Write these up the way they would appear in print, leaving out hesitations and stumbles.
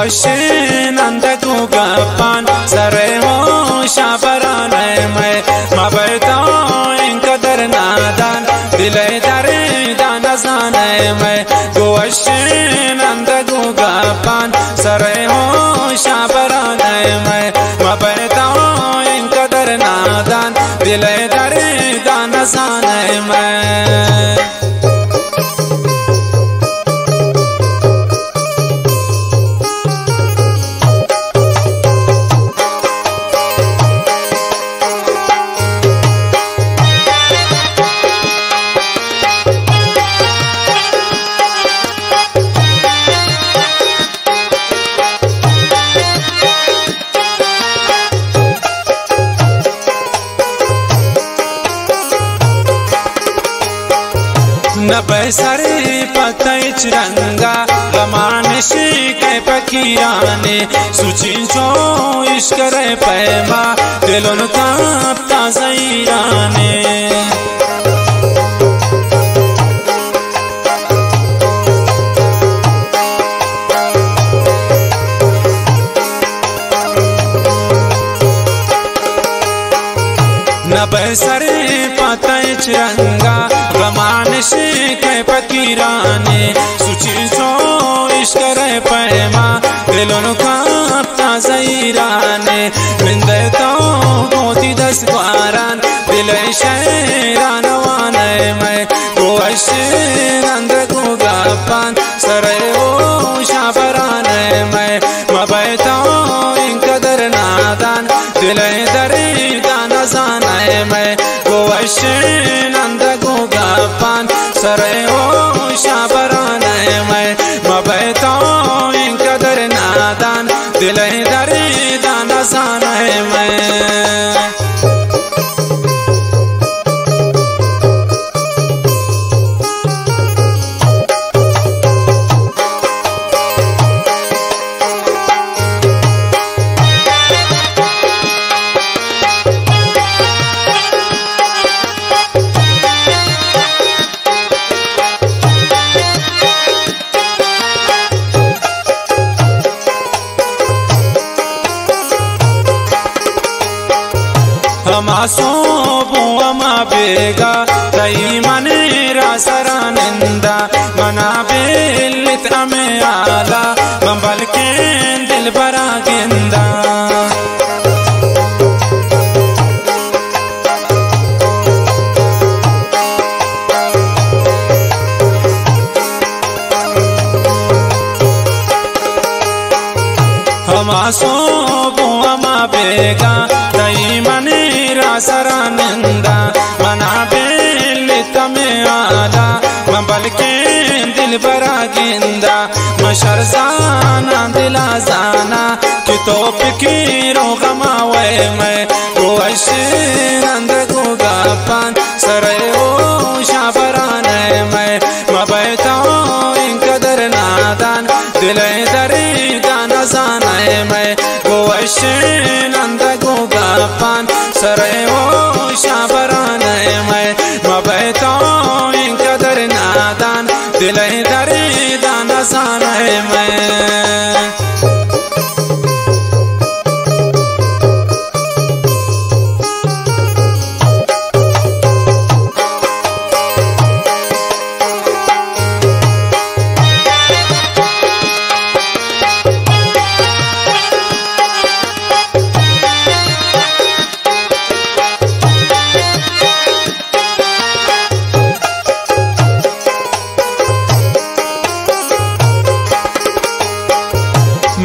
गोवशेनंदगु गप्पान सरे हो शाबराने मैं मबैता इनकदर नादान दिले दरे दाना जाने मैं गोवशेनंदगु गप्पान सरे हो शाबराने मैं मबैता इनकदर नादान दिले दरे दाना जाने मैं नबसरे पतैच रंगा गमानशी के फकीराने सुचिंचो इश्करे पैमा दिलों तापता ज़ईराने नबसरे पतैच रंगा गमानशी के फकीराने सुचिंचो इश्करे पैमा दिलों कापता ज़ईराने मिंदे तो गोती दस ग्वारान दिले शहरान वाने मैं गोवशेनंदगु गप्पान सरे हो शाबराने मैं मबैता इनकदर नादान दिले दरे दाना जाने मैं गोवशेनंदगु गप्पान सरे हो शाबराने मैं मबैता इनकदर नादान दिले दरे दाना जाने मैं हमासो बुआमा बेगा तई मने रासरानंदा मना बेलित अमे आला मंबल के दिल बरा गेंदा हमासो बुआमा बेगा तई मने रासरानंदा मना बेलित में आला मंबल के दिल बरा गेंदा मशरजाना दिला जाना कि तो फिकीरों गमावे मैं गोवशेनंदगु गप्पान सरे हो शाबराने मैं मबैता इनकदर नादान दिले दरे दाना जाने मैं गोवशेनंदगु गप्पान सरे हो शाबराने मैं मबैता इनकदर नादान दिले दरे दाना जाने मैं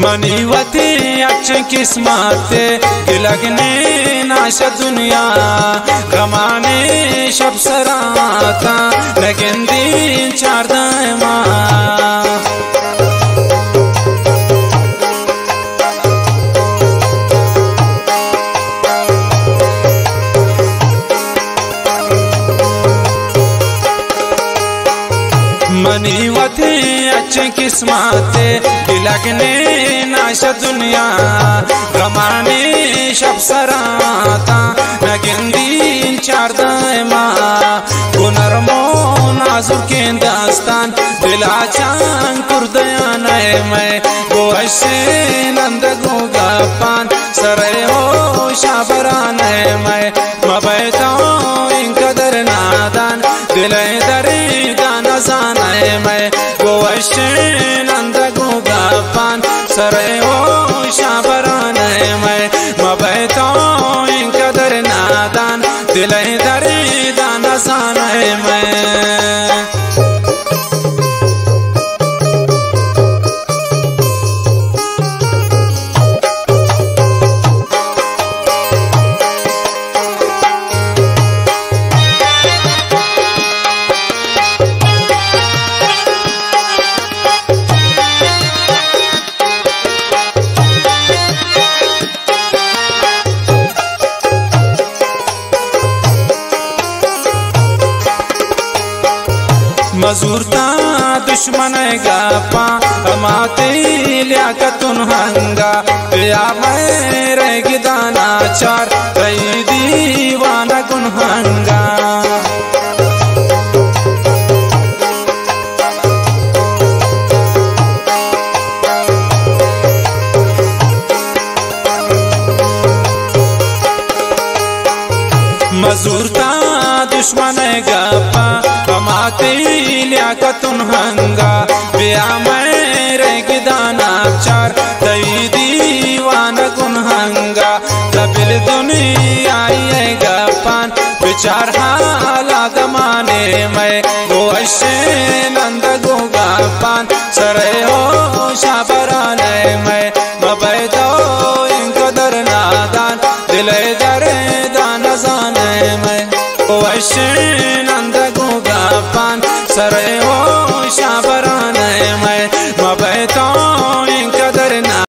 मनीवती अच्छी किस्मत लगने नाश दुनिया गमाने शब सराता लेकिन दिन चार दायमा मनीवती अच्छी किस्मत लगने नाश दुनिया गमाने शब सराता लेकिन दिन चार दायमा गुनरमो नाजुक दास्तान दिला चांद कुर्दयान मैं गोवशे नंद गुगा पान सरे हो शाबरान मैं मबैता इंकदर नादान दिले दरी दाना जान मैं गोवशे नंद गुगा पान सरे हो शाबरान मैं मबैता इंकदर नादान दिले दरी दाना जान मैं मजूरता दुश्मन गापा हमाते लियाकतुन हंगा या मेरे गिदाना चार कई दीवाना गुन हंगा मजूरता दुश्मन गापा कमाते लियाकतुन हंगा बिया मेरे गिदाना चार कई दीवाना गुन हंगा कबिल दुनिया आएगा पान विचार हाला दमाने में गोवशे नंद गुगा पान सरे हो शाबराने में मबैदो इंकदर नादान दिले दरे दाना जाने में गोवशे नंद गुगा पान सरे हो शाबराने